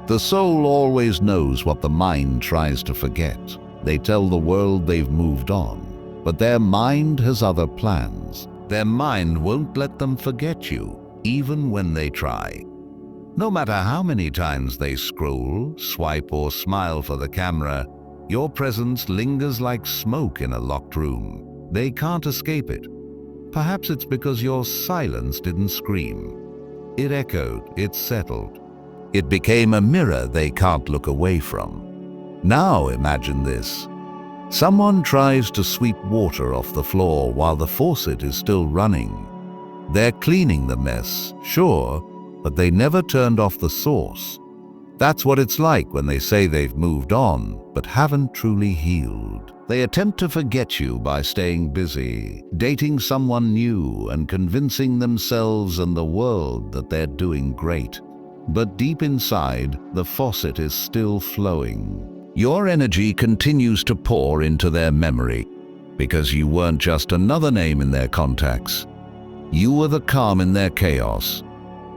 The soul always knows what the mind tries to forget. They tell the world they've moved on, but their mind has other plans. Their mind won't let them forget you, even when they try. No matter how many times they scroll, swipe, or smile for the camera, your presence lingers like smoke in a locked room. They can't escape it. Perhaps it's because your silence didn't scream. It echoed, it settled. It became a mirror they can't look away from. Now imagine this. Someone tries to sweep water off the floor while the faucet is still running. They're cleaning the mess, sure, but they never turned off the source. That's what it's like when they say they've moved on, but haven't truly healed. They attempt to forget you by staying busy, dating someone new, and convincing themselves and the world that they're doing great. But deep inside, the faucet is still flowing. Your energy continues to pour into their memory, because you weren't just another name in their contacts. You were the calm in their chaos.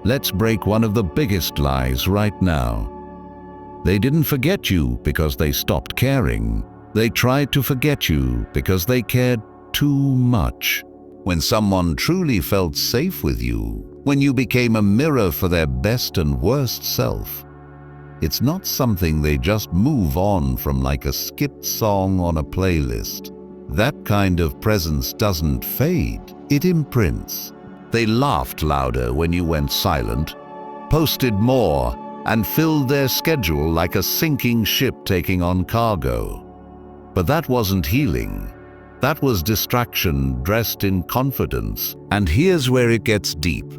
Let's break one of the biggest lies right now. They didn't forget you because they stopped caring. They tried to forget you because they cared too much. When someone truly felt safe with you, when you became a mirror for their best and worst self, it's not something they just move on from like a skipped song on a playlist. That kind of presence doesn't fade, it imprints. They laughed louder when you went silent, posted more, and filled their schedule like a sinking ship taking on cargo. But that wasn't healing. That was distraction dressed in confidence. And here's where it gets deep.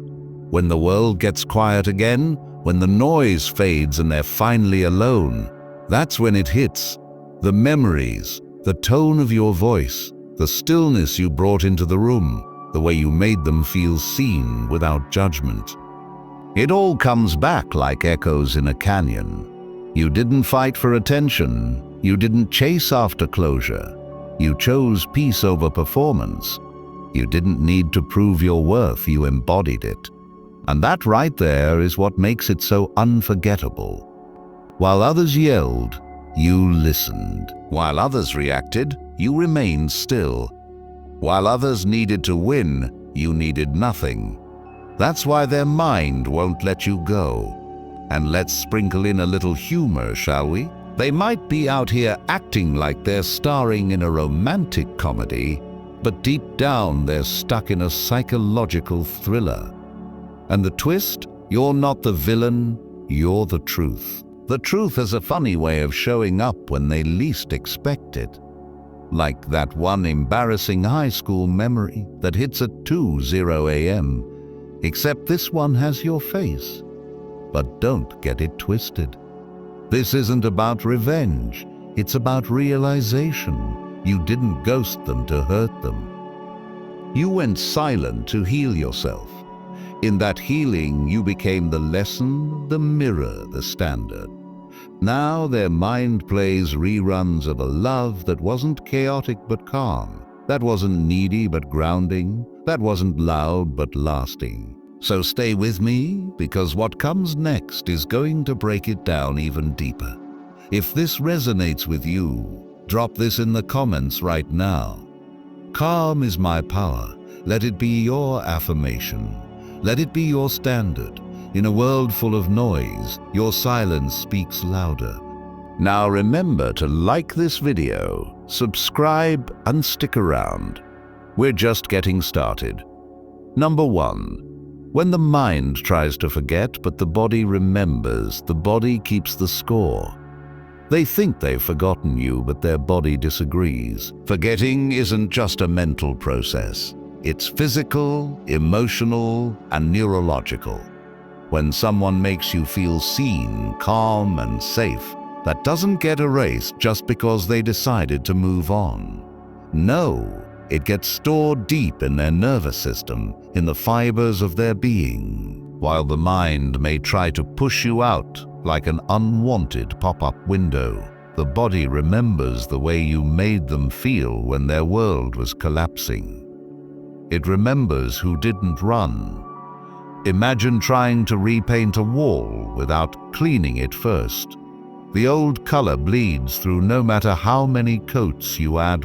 When the world gets quiet again, when the noise fades and they're finally alone, that's when it hits. The memories, the tone of your voice, the stillness you brought into the room, the way you made them feel seen without judgment. It all comes back like echoes in a canyon. You didn't fight for attention. You didn't chase after closure. You chose peace over performance. You didn't need to prove your worth, you embodied it. And that right there is what makes it so unforgettable. While others yelled, you listened. While others reacted, you remained still. While others needed to win, you needed nothing. That's why their mind won't let you go. And let's sprinkle in a little humor, shall we? They might be out here acting like they're starring in a romantic comedy, but deep down they're stuck in a psychological thriller. And the twist? You're not the villain, you're the truth. The truth has a funny way of showing up when they least expect it. Like that one embarrassing high school memory that hits at 2:00 a.m. Except this one has your face. But don't get it twisted. This isn't about revenge. It's about realization. You didn't ghost them to hurt them. You went silent to heal yourself. In that healing, you became the lesson, the mirror, the standard. Now their mind plays reruns of a love that wasn't chaotic but calm, that wasn't needy but grounding, that wasn't loud but lasting. So stay with me, because what comes next is going to break it down even deeper. If this resonates with you, drop this in the comments right now. Calm is my power. Let it be your affirmation. Let it be your standard. In a world full of noise, your silence speaks louder. Now remember to like this video, subscribe, and stick around. We're just getting started. Number 1. When the mind tries to forget but the body remembers, the body keeps the score. They think they've forgotten you, but their body disagrees. Forgetting isn't just a mental process. It's physical, emotional, and neurological. When someone makes you feel seen, calm, and safe, that doesn't get erased just because they decided to move on. No, it gets stored deep in their nervous system, in the fibers of their being. While the mind may try to push you out like an unwanted pop-up window, the body remembers the way you made them feel when their world was collapsing. It remembers who didn't run, Imagine trying to repaint a wall without cleaning it first. The old color bleeds through no matter how many coats you add.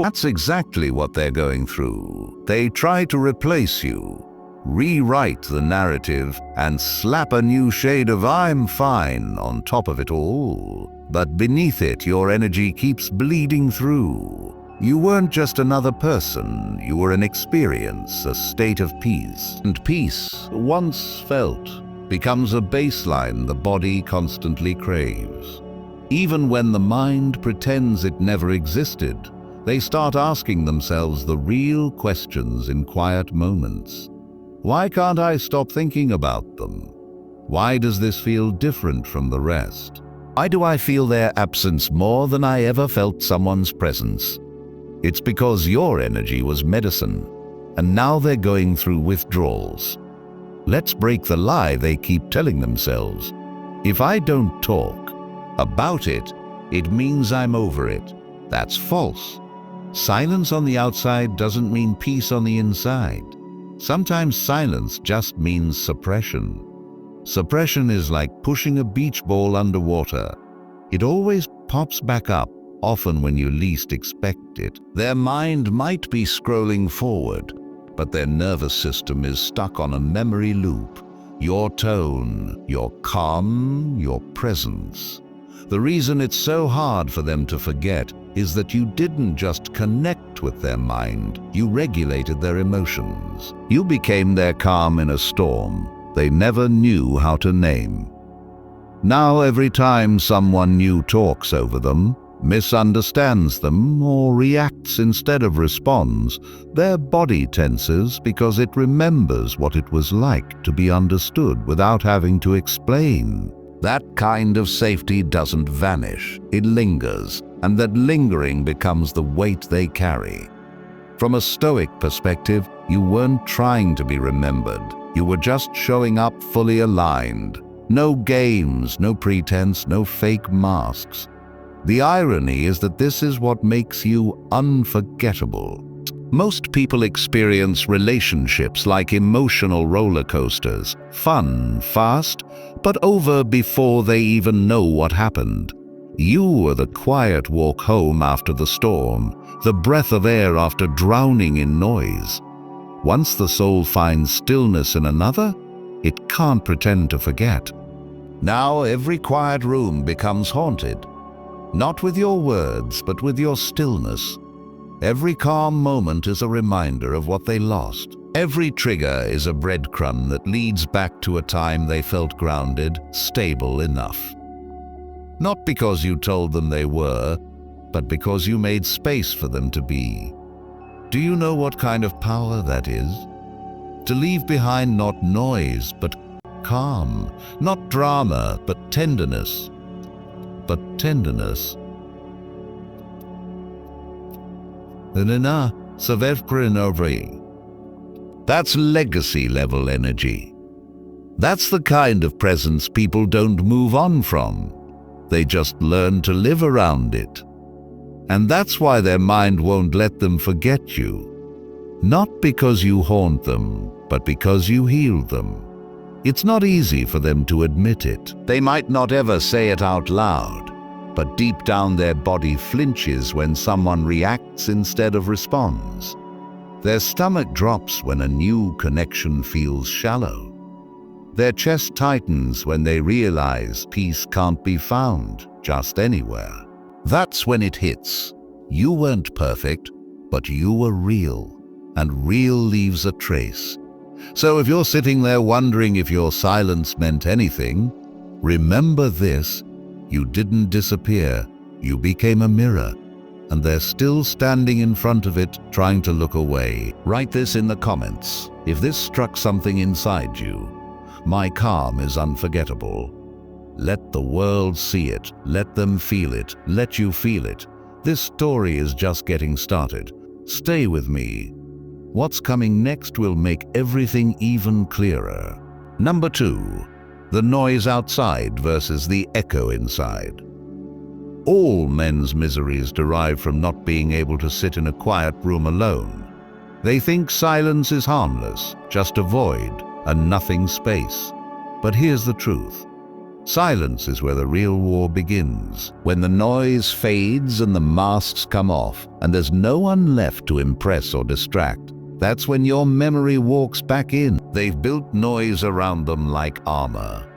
That's exactly what they're going through. They try to replace you, rewrite the narrative, and slap a new shade of "I'm fine" on top of it all. But beneath it, your energy keeps bleeding through. You weren't just another person, you were an experience, a state of peace. And peace, once felt, becomes a baseline the body constantly craves. Even when the mind pretends it never existed, they start asking themselves the real questions in quiet moments. Why can't I stop thinking about them? Why does this feel different from the rest? Why do I feel their absence more than I ever felt someone's presence? It's because your energy was medicine, and now they're going through withdrawals. Let's break the lie they keep telling themselves. If I don't talk about it, it means I'm over it. That's false. Silence on the outside doesn't mean peace on the inside. Sometimes silence just means suppression. Suppression is like pushing a beach ball underwater. It always pops back up, often when you least expect it. Their mind might be scrolling forward, but their nervous system is stuck on a memory loop. Your tone, your calm, your presence. The reason it's so hard for them to forget is that you didn't just connect with their mind, you regulated their emotions. You became their calm in a storm they never knew how to name. Now every time someone new talks over them, misunderstands them, or reacts instead of responds, their body tenses because it remembers what it was like to be understood without having to explain. That kind of safety doesn't vanish, it lingers, and that lingering becomes the weight they carry. From a Stoic perspective, you weren't trying to be remembered. You were just showing up fully aligned. No games, no pretense, no fake masks. The irony is that this is what makes you unforgettable. Most people experience relationships like emotional roller coasters, fun, fast, but over before they even know what happened. You were the quiet walk home after the storm, the breath of air after drowning in noise. Once the soul finds stillness in another, it can't pretend to forget. Now every quiet room becomes haunted, not with your words, but with your stillness. Every calm moment is a reminder of what they lost. Every trigger is a breadcrumb that leads back to a time they felt grounded, stable enough. Not because you told them they were, but because you made space for them to be. Do you know what kind of power that is? To leave behind not noise, but calm, not drama, but tenderness. That's legacy-level energy. That's the kind of presence people don't move on from. They just learn to live around it. And that's why their mind won't let them forget you. Not because you haunt them, but because you healed them. It's not easy for them to admit it. They might not ever say it out loud, but deep down their body flinches when someone reacts instead of responds. Their stomach drops when a new connection feels shallow. Their chest tightens when they realize peace can't be found just anywhere. That's when it hits. You weren't perfect, but you were real, and real leaves a trace. So if you're sitting there wondering if your silence meant anything, remember this: you didn't disappear, you became a mirror, and they're still standing in front of it, trying to look away. Write this in the comments if this struck something inside you. My calm is unforgettable. Let the world see it, let them feel it, let you feel it. This story is just getting started. Stay with me. What's coming next will make everything even clearer. Number 2, the noise outside versus the echo inside. All men's miseries derive from not being able to sit in a quiet room alone. They think silence is harmless, just a void, a nothing space. But here's the truth. Silence is where the real war begins. When the noise fades and the masks come off, and there's no one left to impress or distract, that's when your memory walks back in. They've built noise around them like armor.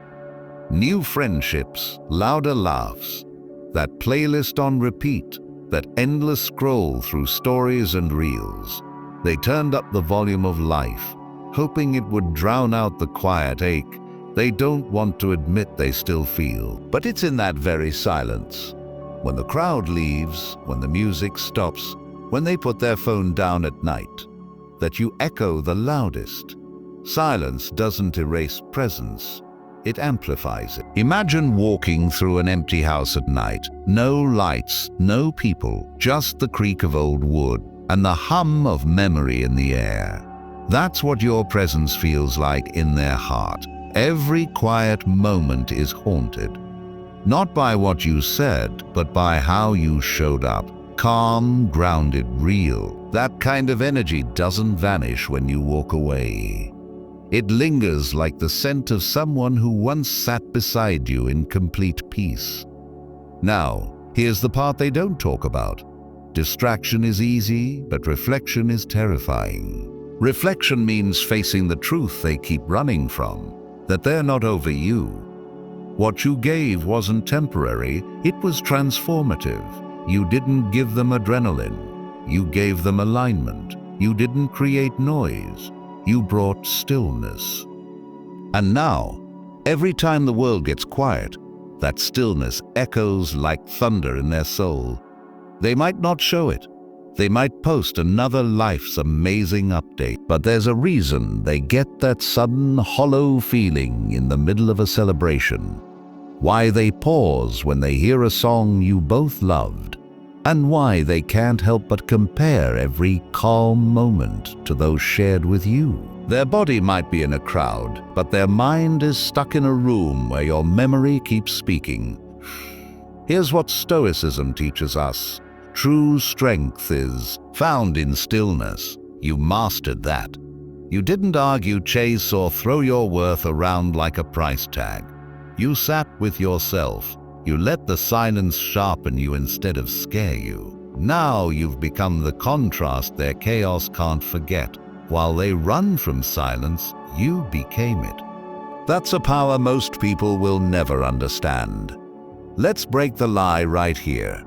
New friendships, louder laughs, that playlist on repeat, that endless scroll through stories and reels. They turned up the volume of life, hoping it would drown out the quiet ache they don't want to admit they still feel. But it's in that very silence, when the crowd leaves, when the music stops, when they put their phone down at night, that you echo the loudest. Silence doesn't erase presence, it amplifies it. Imagine walking through an empty house at night. No lights, no people, just the creak of old wood and the hum of memory in the air. That's what your presence feels like in their heart. Every quiet moment is haunted, not by what you said, but by how you showed up. Calm, grounded, real. That kind of energy doesn't vanish when you walk away. It lingers like the scent of someone who once sat beside you in complete peace. Now, here's the part they don't talk about. Distraction is easy, but reflection is terrifying. Reflection means facing the truth they keep running from, that they're not over you. What you gave wasn't temporary, it was transformative. You didn't give them adrenaline. You gave them alignment. You didn't create noise. You brought stillness. And now, every time the world gets quiet, that stillness echoes like thunder in their soul. They might not show it. They might post another life's amazing update, but there's a reason they get that sudden hollow feeling in the middle of a celebration. Why they pause when they hear a song you both loved, and why they can't help but compare every calm moment to those shared with you. Their body might be in a crowd, but their mind is stuck in a room where your memory keeps speaking. Here's what Stoicism teaches us. True strength is found in stillness. You mastered that. You didn't argue, chase, or throw your worth around like a price tag. You sat with yourself. You let the silence sharpen you instead of scare you. Now you've become the contrast their chaos can't forget. While they run from silence, you became it. That's a power most people will never understand. Let's break the lie right here.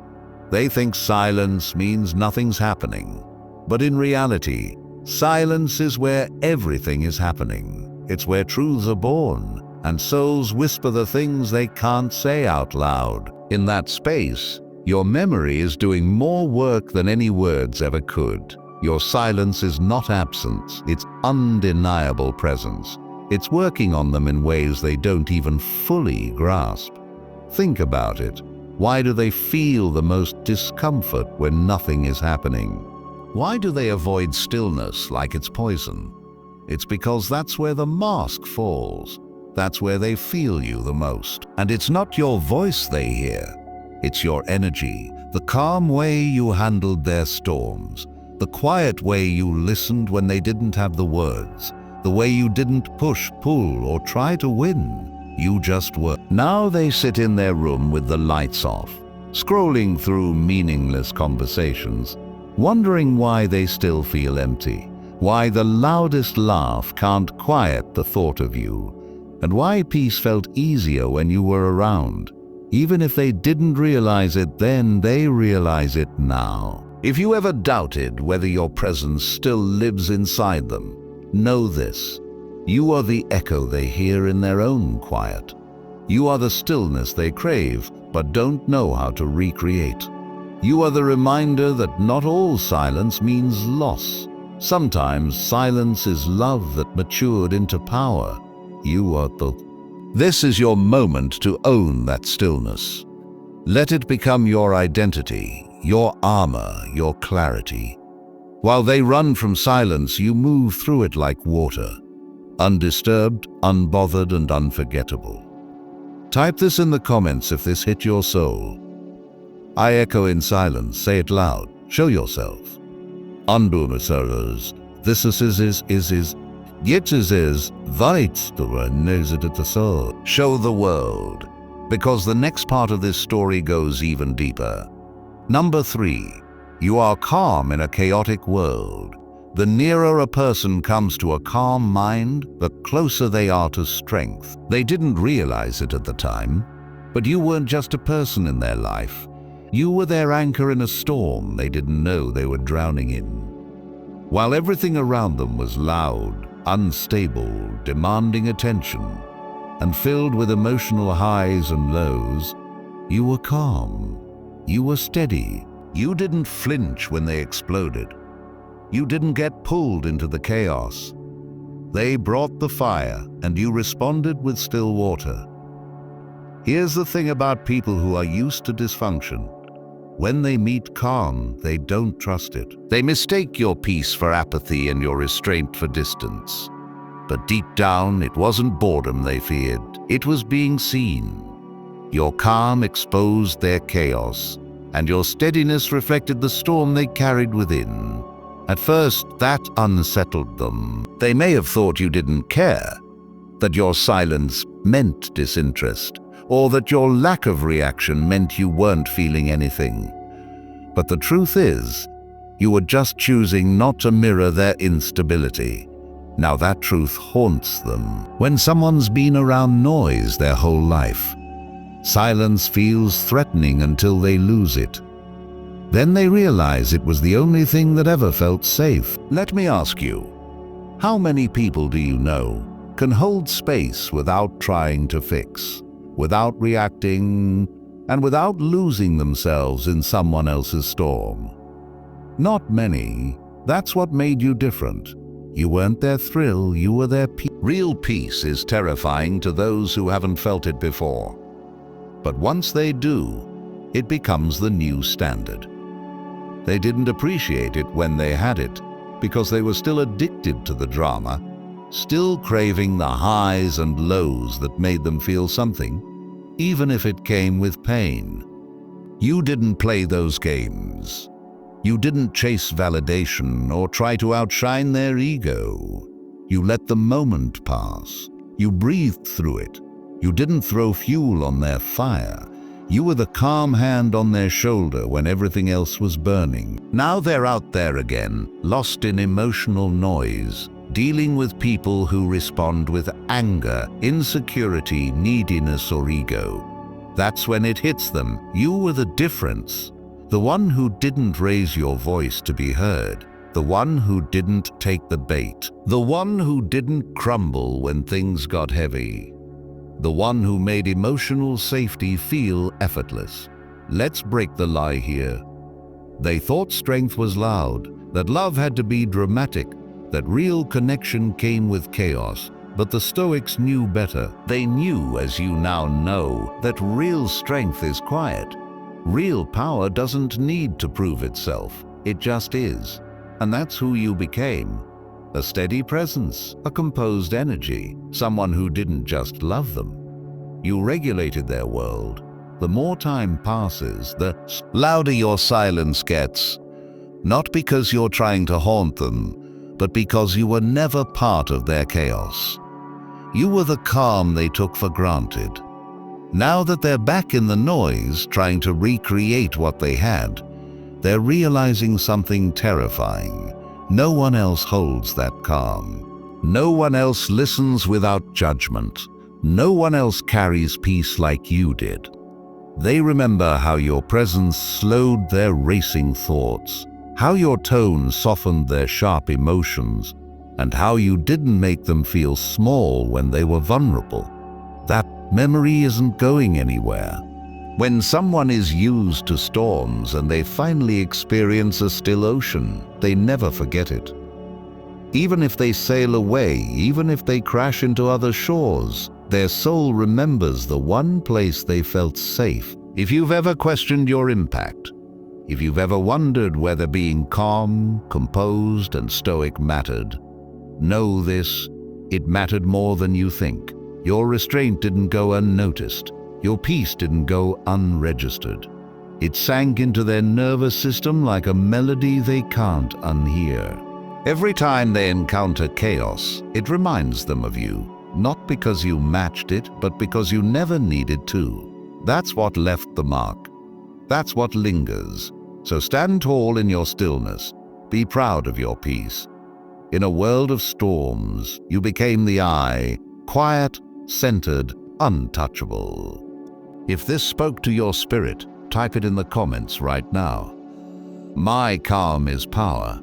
They think silence means nothing's happening. But in reality, silence is where everything is happening. It's where truths are born, and souls whisper the things they can't say out loud. In that space, your memory is doing more work than any words ever could. Your silence is not absence, it's undeniable presence. It's working on them in ways they don't even fully grasp. Think about it. Why do they feel the most discomfort when nothing is happening? Why do they avoid stillness like it's poison? It's because that's where the mask falls. That's where they feel you the most. And it's not your voice they hear. It's your energy, the calm way you handled their storms, the quiet way you listened when they didn't have the words, the way you didn't push, pull, or try to win. You just were. Now they sit in their room with the lights off, scrolling through meaningless conversations, wondering why they still feel empty, why the loudest laugh can't quiet the thought of you, and why peace felt easier when you were around. Even if they didn't realize it then, they realize it now. If you ever doubted whether your presence still lives inside them, know this. You are the echo they hear in their own quiet. You are the stillness they crave, but don't know how to recreate. You are the reminder that not all silence means loss. Sometimes silence is love that matured into power. You are This is your moment to own that stillness. Let it become your identity, your armor, your clarity. While they run from silence, you move through it like water. Undisturbed, unbothered, and unforgettable. Type this in the comments if this hit your soul. I echo in silence. Say it loud. Show yourself. Andumasaras, this is, yet is, show the world. Because the next part of this story goes even deeper. Number 3. You are calm in a chaotic world. The nearer a person comes to a calm mind, the closer they are to strength. They didn't realize it at the time, but you weren't just a person in their life. You were their anchor in a storm they didn't know they were drowning in. While everything around them was loud, unstable, demanding attention, and filled with emotional highs and lows, you were calm. You were steady. You didn't flinch when they exploded. You didn't get pulled into the chaos. They brought the fire, and you responded with still water. Here's the thing about people who are used to dysfunction. When they meet calm, they don't trust it. They mistake your peace for apathy and your restraint for distance. But deep down, it wasn't boredom they feared. It was being seen. Your calm exposed their chaos, and your steadiness reflected the storm they carried within. At first, that unsettled them. They may have thought you didn't care, that your silence meant disinterest, or that your lack of reaction meant you weren't feeling anything. But the truth is, you were just choosing not to mirror their instability. Now that truth haunts them. When someone's been around noise their whole life, silence feels threatening until they lose it. Then they realize it was the only thing that ever felt safe. Let me ask you, how many people do you know can hold space without trying to fix, without reacting, and without losing themselves in someone else's storm? Not many. That's what made you different. You weren't their thrill, you were their peace. Real peace is terrifying to those who haven't felt it before. But once they do, it becomes the new standard. They didn't appreciate it when they had it, because they were still addicted to the drama, still craving the highs and lows that made them feel something, even if it came with pain. You didn't play those games. You didn't chase validation or try to outshine their ego. You let the moment pass. You breathed through it. You didn't throw fuel on their fire. You were the calm hand on their shoulder when everything else was burning. Now they're out there again, lost in emotional noise, dealing with people who respond with anger, insecurity, neediness, or ego. That's when it hits them. You were the difference. The one who didn't raise your voice to be heard. The one who didn't take the bait. The one who didn't crumble when things got heavy. The one who made emotional safety feel effortless. Let's break the lie here. They thought strength was loud, that love had to be dramatic, that real connection came with chaos. But the Stoics knew better. They knew, as you now know, that real strength is quiet. Real power doesn't need to prove itself. It just is. And that's who you became. A steady presence, a composed energy, someone who didn't just love them. You regulated their world. The more time passes, the louder your silence gets. Not because you're trying to haunt them, but because you were never part of their chaos. You were the calm they took for granted. Now that they're back in the noise, trying to recreate what they had, they're realizing something terrifying. No one else holds that calm. No one else listens without judgment. No one else carries peace like you did. They remember how your presence slowed their racing thoughts, how your tone softened their sharp emotions, and how you didn't make them feel small when they were vulnerable. That memory isn't going anywhere. When someone is used to storms and they finally experience a still ocean, they never forget it. Even if they sail away, even if they crash into other shores, their soul remembers the one place they felt safe. If you've ever questioned your impact, if you've ever wondered whether being calm, composed, and stoic mattered, know this: it mattered more than you think. Your restraint didn't go unnoticed. Your peace didn't go unregistered. It sank into their nervous system like a melody they can't unhear. Every time they encounter chaos, it reminds them of you, not because you matched it, but because you never needed to. That's what left the mark. That's what lingers. So stand tall in your stillness. Be proud of your peace. In a world of storms, you became the I, quiet, centered, untouchable. If this spoke to your spirit, type it in the comments right now. My calm is power.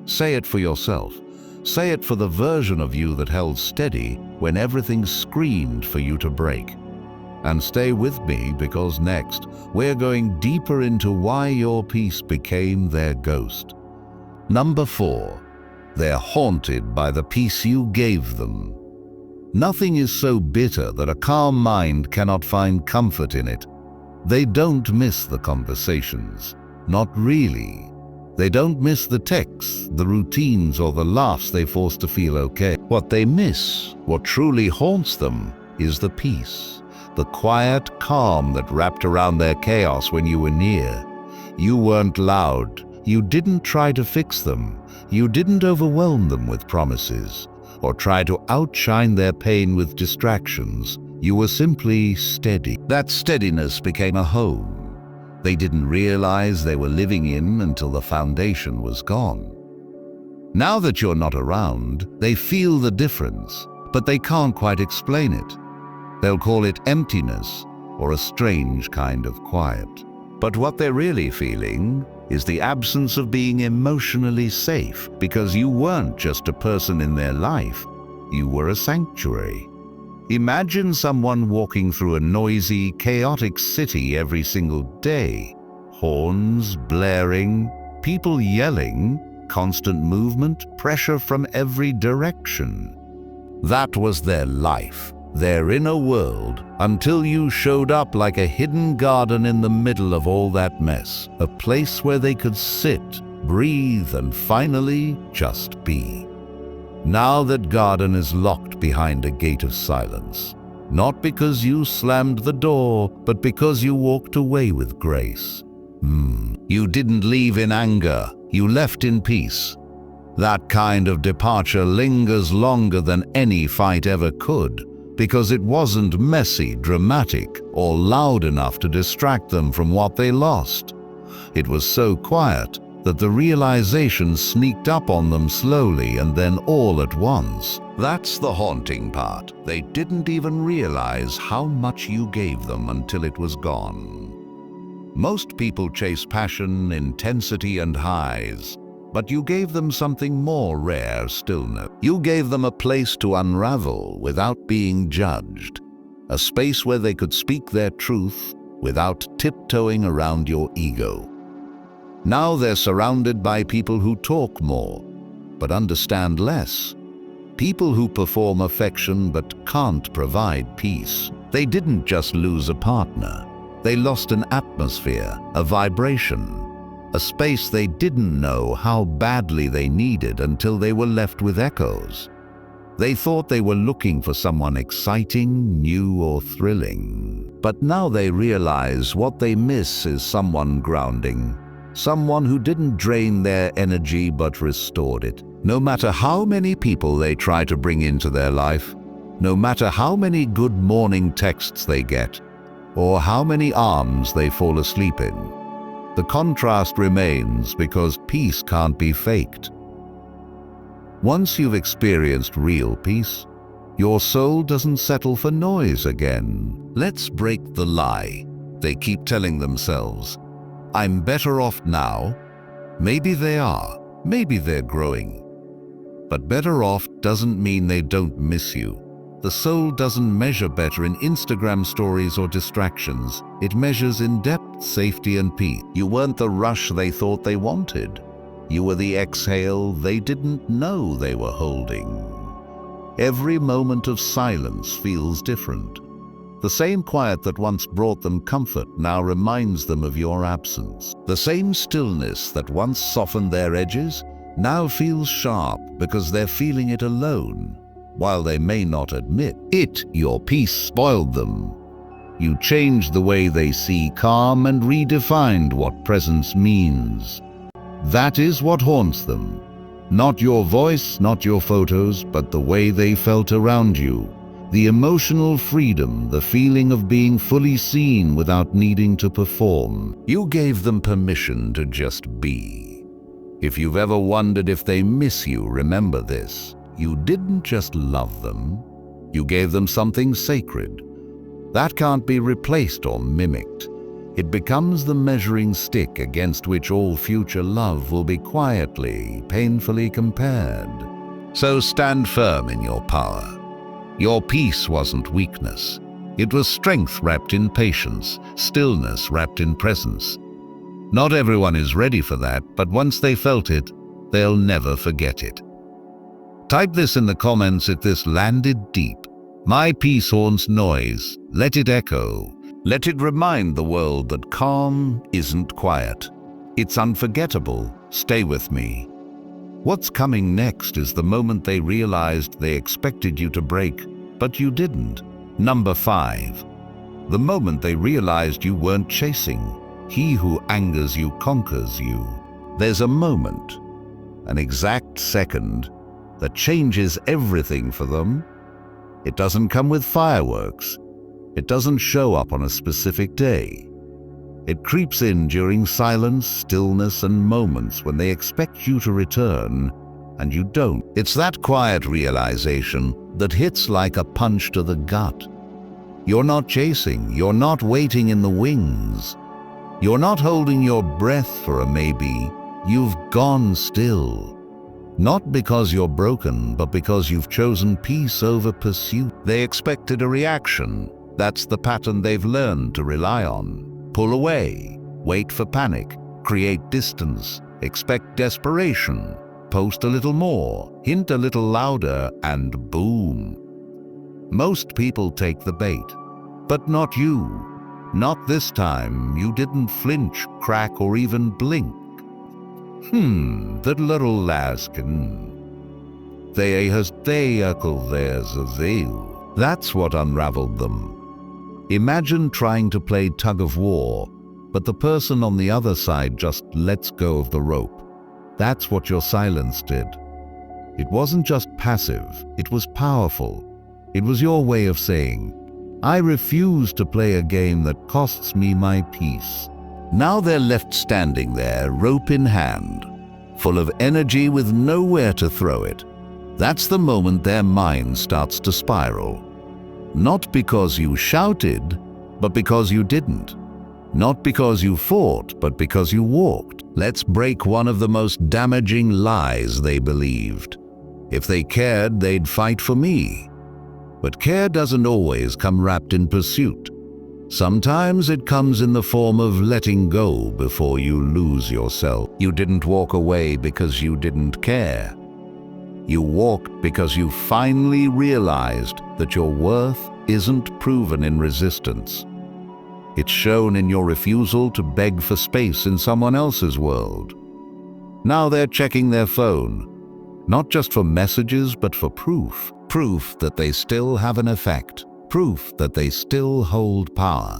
Say it for yourself. Say it for the version of you that held steady when everything screamed for you to break. And stay with me, because next, we're going deeper into why your peace became their ghost. Number 4. They're haunted by the peace you gave them. Nothing is so bitter that a calm mind cannot find comfort in it. They don't miss the conversations. Not really. They don't miss the texts, the routines, or the laughs they force to feel okay. What they miss, what truly haunts them, is the peace, the quiet calm that wrapped around their chaos when you were near. You weren't loud. You didn't try to fix them. You didn't overwhelm them with promises, or try to outshine their pain with distractions. You were simply steady. That steadiness became a home they didn't realize they were living in until the foundation was gone. Now that you're not around, they feel the difference, but they can't quite explain it. They'll call it emptiness or a strange kind of quiet. But what they're really feeling is the absence of being emotionally safe, because you weren't just a person in their life, you were a sanctuary. Imagine someone walking through a noisy, chaotic city every single day. Horns blaring, people yelling, constant movement, pressure from every direction. That was their life, their inner world, until you showed up like a hidden garden in the middle of all that mess. A place where they could sit, breathe, and finally just be. Now that garden is locked behind a gate of silence. Not because you slammed the door, but because you walked away with grace. You didn't leave in anger, you left in peace. That kind of departure lingers longer than any fight ever could, because it wasn't messy, dramatic, or loud enough to distract them from what they lost. It was so quiet that the realization sneaked up on them slowly and then all at once. That's the haunting part. They didn't even realize how much you gave them until it was gone. Most people chase passion, intensity, and highs, but you gave them something more rare, stillness. You gave them a place to unravel without being judged, a space where they could speak their truth without tiptoeing around your ego. Now they're surrounded by people who talk more, but understand less. People who perform affection but can't provide peace. They didn't just lose a partner. They lost an atmosphere, a vibration, a space they didn't know how badly they needed until they were left with echoes. They thought they were looking for someone exciting, new, or thrilling. But now they realize what they miss is someone grounding. Someone who didn't drain their energy but restored it. No matter how many people they try to bring into their life, no matter how many good morning texts they get, or how many arms they fall asleep in, the contrast remains, because peace can't be faked. Once you've experienced real peace, your soul doesn't settle for noise again. Let's break the lie they keep telling themselves. I'm better off now. Maybe they are. Maybe they're growing. But better off doesn't mean they don't miss you. The soul doesn't measure better in Instagram stories or distractions. It measures in depth, safety, and peace. You weren't the rush they thought they wanted. You were the exhale they didn't know they were holding. Every moment of silence feels different. The same quiet that once brought them comfort now reminds them of your absence. The same stillness that once softened their edges now feels sharp because they're feeling it alone. While they may not admit it, your peace spoiled them. You changed the way they see calm and redefined what presence means. That is what haunts them. Not your voice, not your photos, but the way they felt around you. The emotional freedom, the feeling of being fully seen without needing to perform. You gave them permission to just be. If you've ever wondered if they miss you, remember this. You didn't just love them. You gave them something sacred. That can't be replaced or mimicked. It becomes the measuring stick against which all future love will be quietly, painfully compared. So stand firm in your power. Your peace wasn't weakness. It was strength wrapped in patience, stillness wrapped in presence. Not everyone is ready for that, but once they felt it, they'll never forget it. Type this in the comments if this landed deep. My peace haunts noise. Let it echo. Let it remind the world that calm isn't quiet. It's unforgettable. Stay with me. What's coming next is the moment they realized they expected you to break, but you didn't. Number 5. The moment they realized you weren't chasing. He who angers you conquers you. There's a moment, an exact second, that changes everything for them. It doesn't come with fireworks. It doesn't show up on a specific day. It creeps in during silence, stillness, and moments when they expect you to return, and you don't. It's that quiet realization that hits like a punch to the gut. You're not chasing. You're not waiting in the wings. You're not holding your breath for a maybe. You've gone still. Not because you're broken, but because you've chosen peace over pursuit. They expected a reaction. That's the pattern they've learned to rely on. Pull away, wait for panic, create distance, expect desperation, post a little more, hint a little louder, and boom. Most people take the bait, but not you. Not this time. You didn't flinch, crack, or even blink. That little laskin. They has there's a veil. That's what unraveled them. Imagine trying to play tug of war, but the person on the other side just lets go of the rope. That's what your silence did. It wasn't just passive, it was powerful. It was your way of saying, I refuse to play a game that costs me my peace. Now they're left standing there, rope in hand, full of energy with nowhere to throw it. That's the moment their mind starts to spiral. Not because you shouted, but because you didn't. Not because you fought, but because you walked. Let's break one of the most damaging lies they believed. If they cared, they'd fight for me. But care doesn't always come wrapped in pursuit. Sometimes it comes in the form of letting go before you lose yourself. You didn't walk away because you didn't care. You walked because you finally realized that your worth isn't proven in resistance. It's shown in your refusal to beg for space in someone else's world. Now they're checking their phone, not just for messages, but for proof. Proof that they still have an effect. Proof that they still hold power.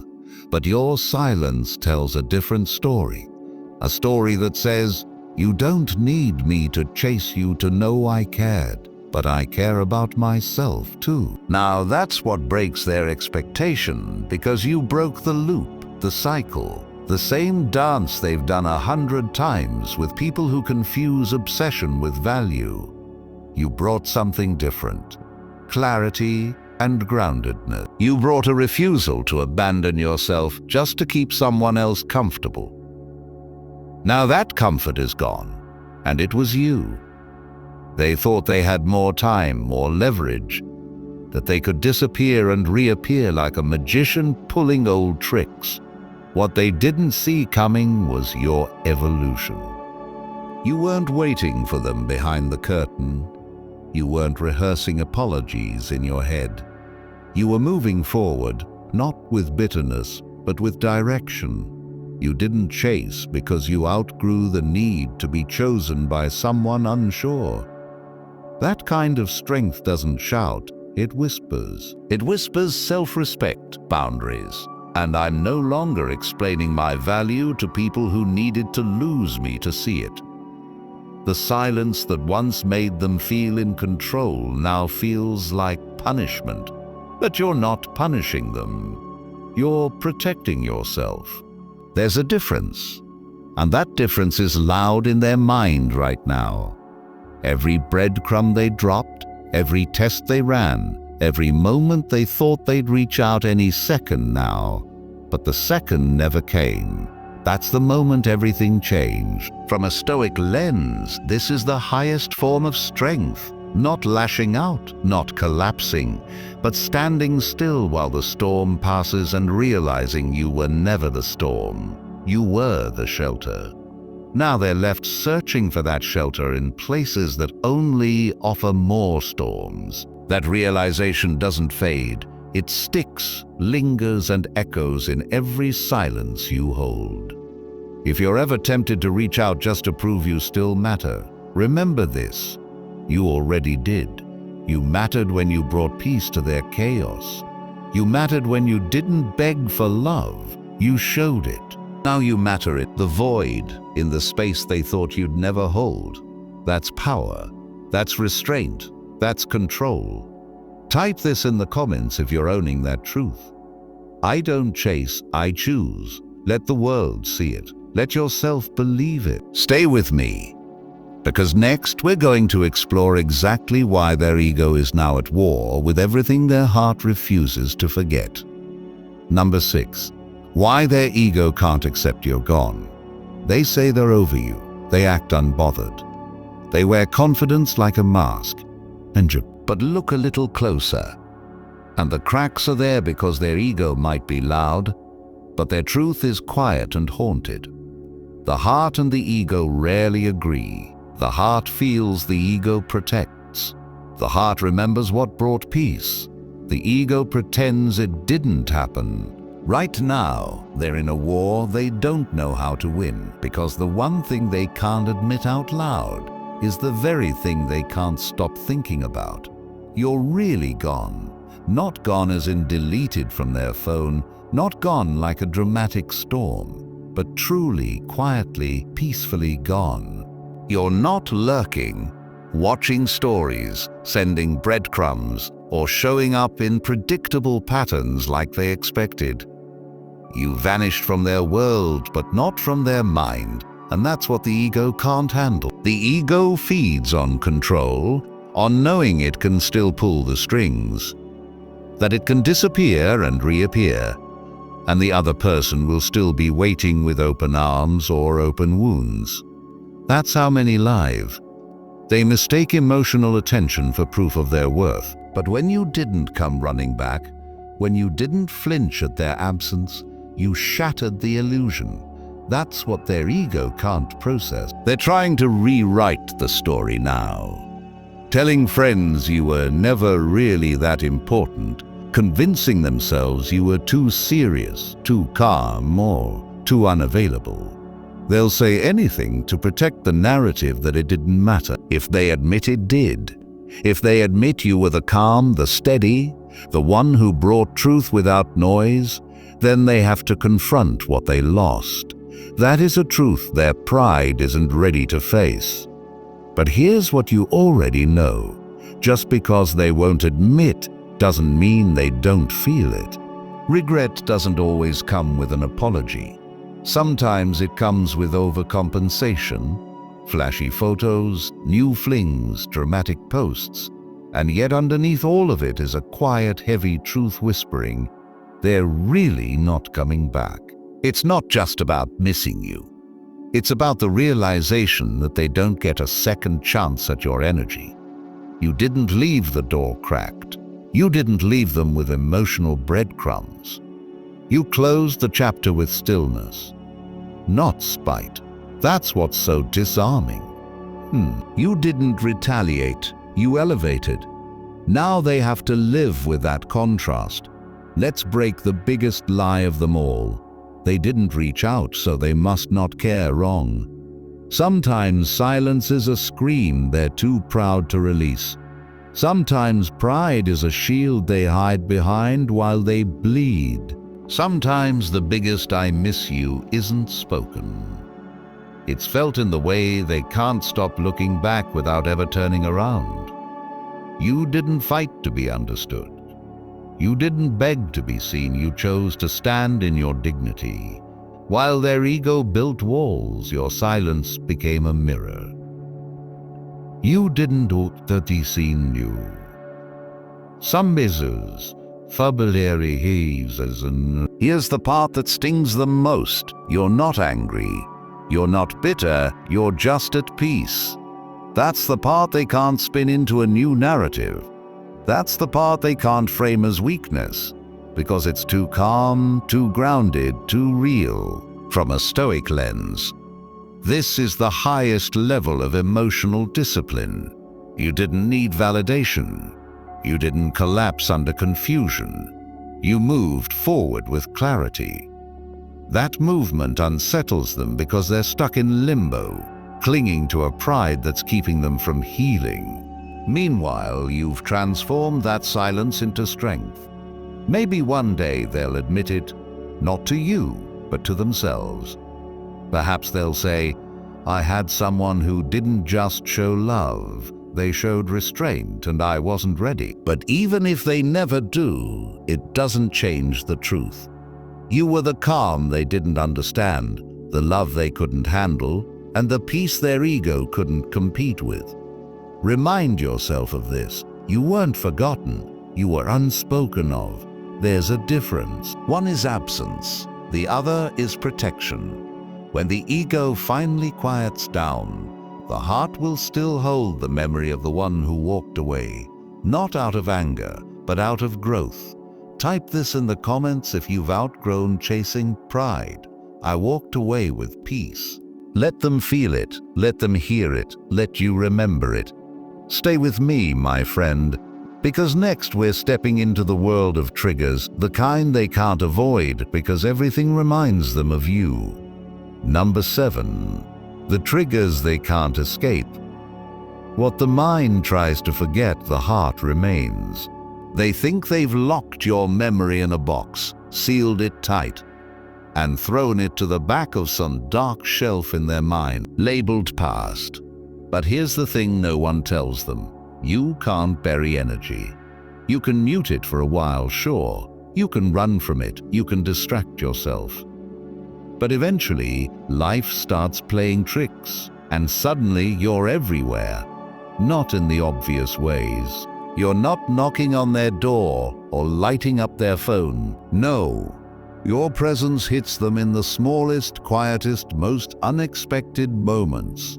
But your silence tells a different story. A story that says, you don't need me to chase you to know I cared, but I care about myself too. Now that's what breaks their expectation, because you broke the loop, the cycle, the same dance they've done 100 times with people who confuse obsession with value. You brought something different. Clarity and groundedness. You brought a refusal to abandon yourself just to keep someone else comfortable. Now that comfort is gone, and it was you. They thought they had more time, more leverage, that they could disappear and reappear like a magician pulling old tricks. What they didn't see coming was your evolution. You weren't waiting for them behind the curtain. You weren't rehearsing apologies in your head. You were moving forward, not with bitterness, but with direction. You didn't chase because you outgrew the need to be chosen by someone unsure. That kind of strength doesn't shout, it whispers. It whispers self-respect, boundaries, And I'm no longer explaining my value to people who needed to lose me to see it. The silence that once made them feel in control now feels like punishment. But you're not punishing them. You're protecting yourself. There's a difference. And that difference is loud in their mind right now. Every breadcrumb they dropped, every test they ran, every moment they thought they'd reach out any second now. But the second never came. That's the moment everything changed. From a Stoic lens, this is the highest form of strength. Not lashing out, not collapsing, but standing still while the storm passes and realizing you were never the storm. You were the shelter. Now they're left searching for that shelter in places that only offer more storms. That realization doesn't fade. It sticks, lingers, and echoes in every silence you hold. If you're ever tempted to reach out just to prove you still matter, remember this. You already did. You mattered when you brought peace to their chaos. You mattered when you didn't beg for love. You showed it. Now you matter in the void, in the space they thought you'd never hold. That's power. That's restraint. That's control. Type this in the comments if you're owning that truth. I don't chase, I choose. Let the world see it. Let yourself believe it. Stay with me, because next we're going to explore exactly why their ego is now at war with everything their heart refuses to forget. Number 6. Why their ego can't accept you're gone. They say they're over you. They act unbothered. They wear confidence like a mask. But look a little closer. And the cracks are there because their ego might be loud, but their truth is quiet and haunted. The heart and the ego rarely agree. The heart feels, the ego protects. The heart remembers what brought peace. The ego pretends it didn't happen. Right now, they're in a war they don't know how to win, because the one thing they can't admit out loud is the very thing they can't stop thinking about. You're really gone. Not gone as in deleted from their phone, not gone like a dramatic storm, but truly, quietly, peacefully gone. You're not lurking, watching stories, sending breadcrumbs, or showing up in predictable patterns like they expected. You vanished from their world, but not from their mind, and that's what the ego can't handle. The ego feeds on control, on knowing it can still pull the strings, that it can disappear and reappear, and the other person will still be waiting with open arms or open wounds. That's how many live. They mistake emotional attention for proof of their worth. But when you didn't come running back, when you didn't flinch at their absence, you shattered the illusion. That's what their ego can't process. They're trying to rewrite the story now. Telling friends you were never really that important, convincing themselves you were too serious, too calm, or too unavailable. They'll say anything to protect the narrative that it didn't matter. If they admit it did, if they admit you were the calm, the steady, the one who brought truth without noise, then they have to confront what they lost. That is a truth their pride isn't ready to face. But here's what you already know. Just because they won't admit doesn't mean they don't feel it. Regret doesn't always come with an apology. Sometimes it comes with overcompensation, flashy photos, new flings, dramatic posts, and yet underneath all of it is a quiet, heavy truth whispering, they're really not coming back. It's not just about missing you. It's about the realization that they don't get a second chance at your energy. You didn't leave the door cracked. You didn't leave them with emotional breadcrumbs. You closed the chapter with stillness, not spite. That's what's so disarming. You didn't retaliate. You elevated. Now they have to live with that contrast. Let's break the biggest lie of them all. They didn't reach out, so they must not care. Wrong. Sometimes silence is a scream they're too proud to release. Sometimes pride is a shield they hide behind while they bleed. Sometimes the biggest "I miss you" isn't spoken. It's felt in the way they can't stop looking back without ever turning around. You didn't fight to be understood. You didn't beg to be seen. You chose to stand in your dignity. While their ego built walls, your silence became a mirror. You didn't ought that he seen you. Some misers, fabulary heaves as an. Here's the part that stings them most. You're not angry. You're not bitter, you're just at peace. That's the part they can't spin into a new narrative. That's the part they can't frame as weakness, because it's too calm, too grounded, too real. From a Stoic lens, this is the highest level of emotional discipline. You didn't need validation. You didn't collapse under confusion. You moved forward with clarity. That movement unsettles them because they're stuck in limbo, clinging to a pride that's keeping them from healing. Meanwhile, you've transformed that silence into strength. Maybe one day they'll admit it, not to you, but to themselves. Perhaps they'll say, "I had someone who didn't just show love, they showed restraint and I wasn't ready." But even if they never do, it doesn't change the truth. You were the calm they didn't understand, the love they couldn't handle, and the peace their ego couldn't compete with. Remind yourself of this. You weren't forgotten. You were unspoken of. There's a difference. One is absence. The other is protection. When the ego finally quiets down, the heart will still hold the memory of the one who walked away, not out of anger, but out of growth. Type this in the comments if you've outgrown chasing pride. I walked away with peace. Let them feel it, let them hear it, let you remember it. Stay with me, my friend, because next we're stepping into the world of triggers, the kind they can't avoid because everything reminds them of you. Number 7. The triggers they can't escape. What the mind tries to forget, the heart remains. They think they've locked your memory in a box, sealed it tight, and thrown it to the back of some dark shelf in their mind, labeled past. But here's the thing no one tells them. You can't bury energy. You can mute it for a while, sure. You can run from it. You can distract yourself. But eventually, life starts playing tricks, and suddenly you're everywhere. Not in the obvious ways. You're not knocking on their door or lighting up their phone. No. Your presence hits them in the smallest, quietest, most unexpected moments.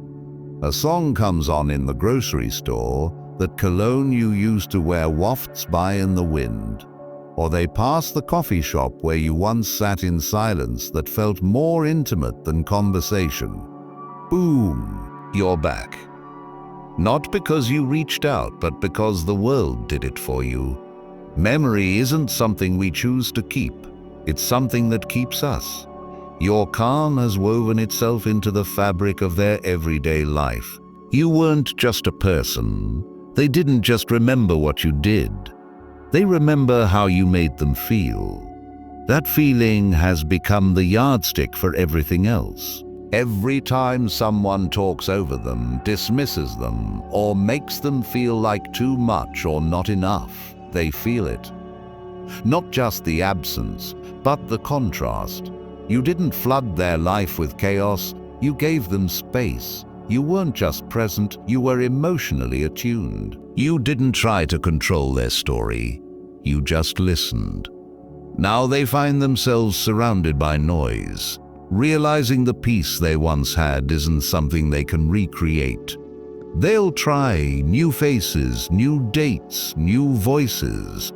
A song comes on in the grocery store, that cologne you used to wear wafts by in the wind. Or they pass the coffee shop where you once sat in silence that felt more intimate than conversation. Boom, you're back. Not because you reached out, but because the world did it for you. Memory isn't something we choose to keep. It's something that keeps us. Your calm has woven itself into the fabric of their everyday life. You weren't just a person. They didn't just remember what you did. They remember how you made them feel. That feeling has become the yardstick for everything else. Every time someone talks over them, dismisses them, or makes them feel like too much or not enough, they feel it. Not just the absence, but the contrast. You didn't flood their life with chaos, you gave them space. You weren't just present, you were emotionally attuned. You didn't try to control their story, you just listened. Now they find themselves surrounded by noise, realizing the peace they once had isn't something they can recreate. They'll try new faces, new dates, new voices,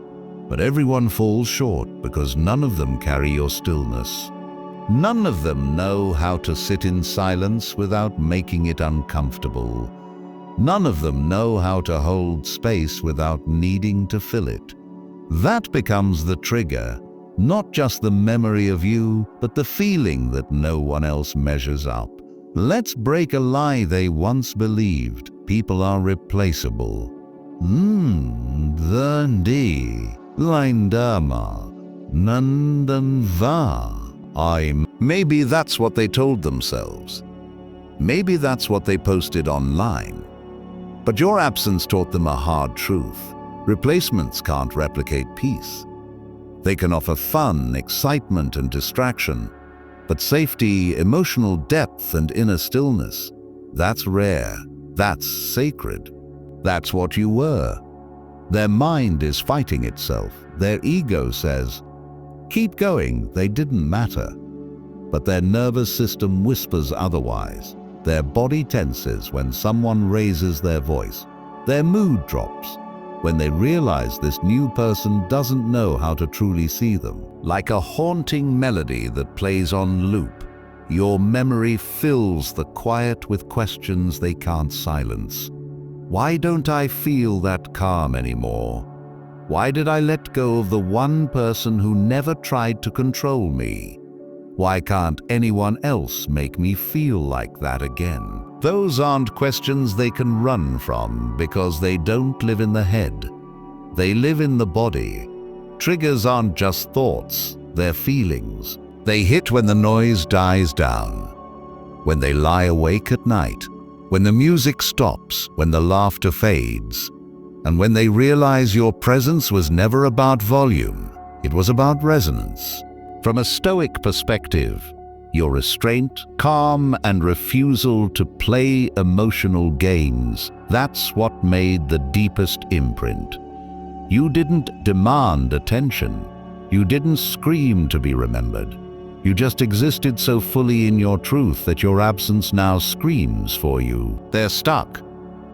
but everyone falls short because none of them carry your stillness. None of them know how to sit in silence without making it uncomfortable. None of them know how to hold space without needing to fill it. That becomes the trigger, not just the memory of you, but the feeling that no one else measures up. Let's break a lie they once believed. People are replaceable. Line Dharma. Nandanva. Maybe that's what they told themselves. Maybe that's what they posted online. But your absence taught them a hard truth. Replacements can't replicate peace. They can offer fun, excitement, and distraction. But safety, emotional depth, and inner stillness, that's rare. That's sacred. That's what you were. Their mind is fighting itself. Their ego says, keep going, they didn't matter. But their nervous system whispers otherwise. Their body tenses when someone raises their voice. Their mood drops when they realize this new person doesn't know how to truly see them. Like a haunting melody that plays on loop, your memory fills the quiet with questions they can't silence. Why don't I feel that calm anymore? Why did I let go of the one person who never tried to control me? Why can't anyone else make me feel like that again? Those aren't questions they can run from because they don't live in the head. They live in the body. Triggers aren't just thoughts, they're feelings. They hit when the noise dies down, when they lie awake at night, when the music stops, when the laughter fades, and when they realize your presence was never about volume, it was about resonance. From a Stoic perspective, your restraint, calm, and refusal to play emotional games, that's what made the deepest imprint. You didn't demand attention. You didn't scream to be remembered. You just existed so fully in your truth that your absence now screams for you. They're stuck,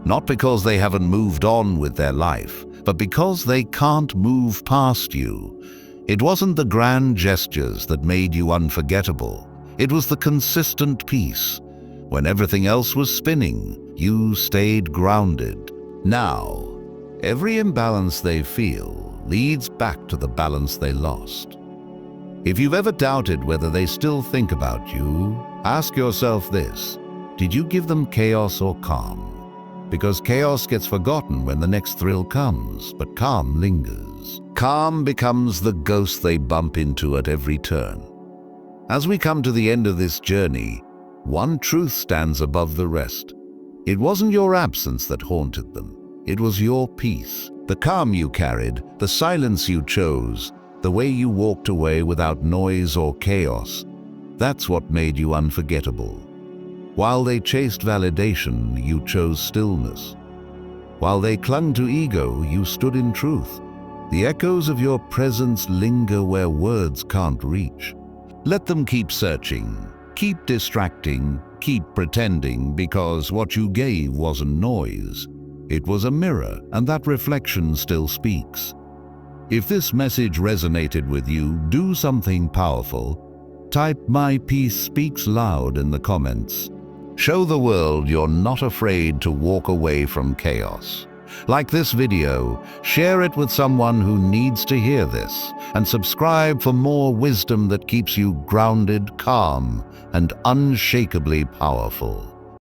not because they haven't moved on with their life, but because they can't move past you. It wasn't the grand gestures that made you unforgettable. It was the consistent peace. When everything else was spinning, you stayed grounded. Now, every imbalance they feel leads back to the balance they lost. If you've ever doubted whether they still think about you, ask yourself this: did you give them chaos or calm? Because chaos gets forgotten when the next thrill comes, but calm lingers. Calm becomes the ghost they bump into at every turn. As we come to the end of this journey, one truth stands above the rest. It wasn't your absence that haunted them. It was your peace. The calm you carried, the silence you chose, the way you walked away without noise or chaos. That's what made you unforgettable. While they chased validation, you chose stillness. While they clung to ego, you stood in truth. The echoes of your presence linger where words can't reach. Let them keep searching, keep distracting, keep pretending, because what you gave wasn't noise. It was a mirror, and that reflection still speaks. If this message resonated with you, do something powerful. Type "My peace speaks loud" in the comments. Show the world you're not afraid to walk away from chaos. Like this video, share it with someone who needs to hear this, and subscribe for more wisdom that keeps you grounded, calm, and unshakably powerful.